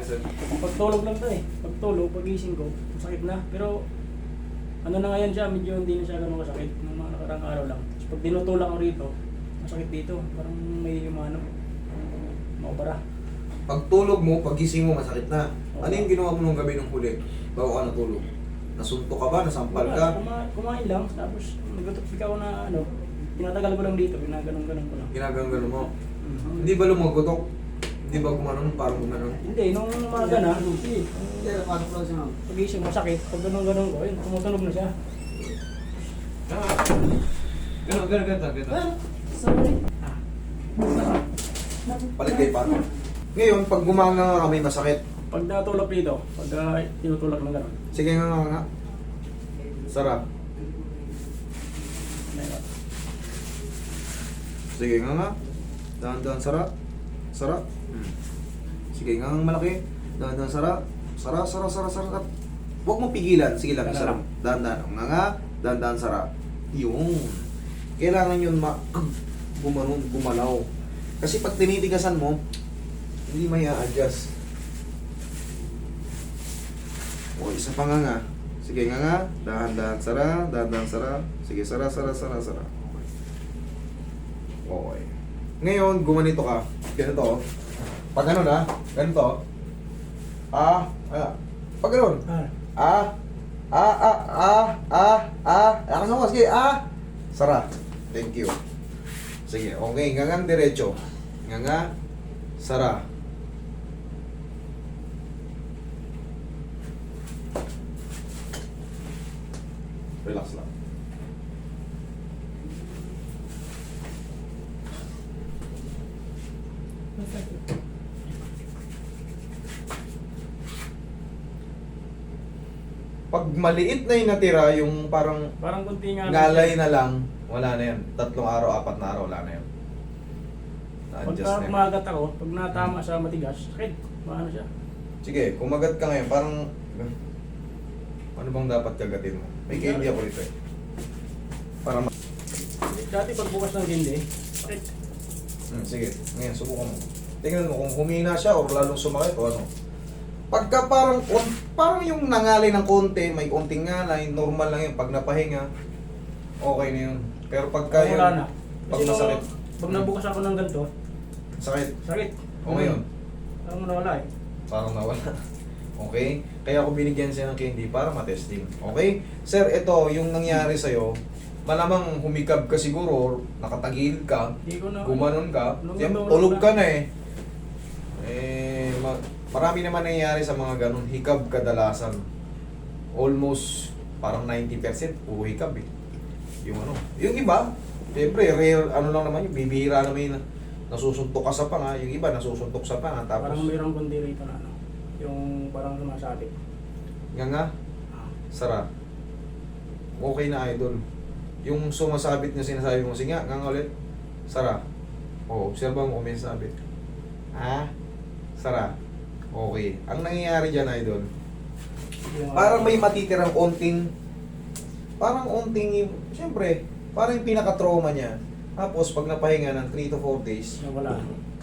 sir? Pagtulog lang to eh. Pagtulog, pagising ko, masakit na. Pero ano na ngayon siya, medyo hindi na siya ganun kasakit. Nung mga nakarang araw lang. Tapos pag dinutulak ko rito, masakit dito. Parang may ano, maubara. Pagtulog mo, pagising mo, masakit na. Ano yung ginawa mo nung gabi nung huli? Bago ka natulog? Nasuntok ka ba? Nasampal ka? Kumain lang, tapos nagtutupik ako na ano, pinatagal ko lang dito, ginaganon-ganon ko lang. Ginagano mo? Mhm. Hindi ba lumagotok? Hindi ba gumanon? Parang gumanon? Hindi, nung umaga na, hindi. Pagising masakit, pag ganon-ganon ko, yun, tumutunog na siya. Gano'n. Sorry. Palit kayo pa. Ngayon, pag gumanga ka may masakit. Pag natulak dito, pag tinutulak ng ganon. Sige nga. Sarap. Meron. Sige nga. Dahan-dahan sarap. Sarap. Sige nga malaki. Dahan-dahan sarap. Sarap. Huwag mo pigilan. Sige lang, isa lang. Dahan-dahan. Nga. Dahan-dahan sarap. Yung. Kailangan yun gumalaw. Kasi pag tinitigasan mo, hindi may a-adjust. O, isa pa nga. Sige nga. Dahan-dahan sara. Dahan-dahan sara. Sige, sara. Okay. Ngayon, gumanito ka. Ganito. Pag ano na, ganito. Pag ganun. Lakas mo, sige, Sara. Thank you. Sige, okay. Ngangang diretso. Nganga, sara. Relax lang. Pag maliit na yung natira, yung parang kunti nga. ngalay na lang, wala na yan. 3 araw, 4 na araw, wala na yan. Na-adjust Pagka na yan. kumagat ako, pag natama sa matigas, sakit. Maano siya. Sige, kumagat ka ngayon, parang ano bang dapat kagatin mo? May candy ako dito eh. Para Dati pag bukas ng gindi, sakit. sige, ngayon subukan mo. Tingnan mo kung humina siya o lalong sumakit o ano. Pagka parang yung nangalay ng konti, may konting ngalay, normal lang yun. Pag napahinga, okay na yun. Pero pagka yun, Wala na. pag Kasi masakit, pag nabukas ako ng ganito, sakit. sakit. O ngayon, Parang nawala eh. parang nawala. Okay? Kaya ako binigyan siya ng candy para matesting. Okay? Sir, ito yung nangyari sa'yo. Malamang humikab ka siguro, nakatagil ka, Hindi ko na... gumanon ka, Nung tulog ka na eh. Marami naman nangyayari sa mga ganun, hikab kadalasan. Almost parang 90% puro hikab eh. Yung ano, yung iba, siyempre rare ano lang naman yung bibihira naman yung nasusuntok ka sa panga, yung iba nasusuntok sa panga tapos Parang mayroong kundi rito na ano. Yung parang sumasabit. nga, sara. Okay na idol. Yung sumasabit na sinasabi mo, sige nga ulit. Sara. O, obserba mo kung may sabit. Sara. Okay. Ang nangyayari dyan, idol, parang may matitirang siyempre, parang yung pinaka-trauma niya. Tapos, pag napahinga ng 3 to 4 days,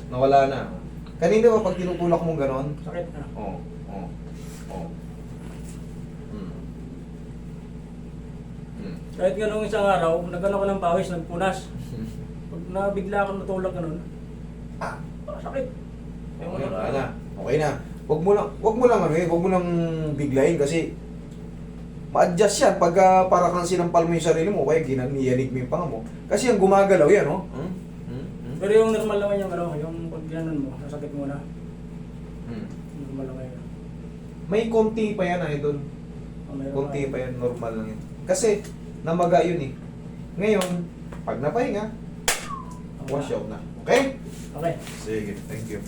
nawala na. Kanina ba pag tinutulak mong ganon? Sakit na. Oo. Kahit ganung isang araw, nagano ko ng pawis, nagpunas. Pag nabigla ako natulak ganun, sakit. Okay na. Okay na. Wag mo lang biglayin kasi ma-adjust yan pag para kang sinampal mo yung sarili mo kaya ginaniyanig mo yung panga mo. Kasi yung gumagalaw yan, no? Pero yung normal naman yung ano, yung pag ginanon mo, nasakit mo na. Normal naman yun. May konti pa yan, idol. Konti pa yan, normal lang yan. Kasi namaga yun eh. Ngayon, pag napahinga, wash out na. Okay? Okay. Sige, thank you.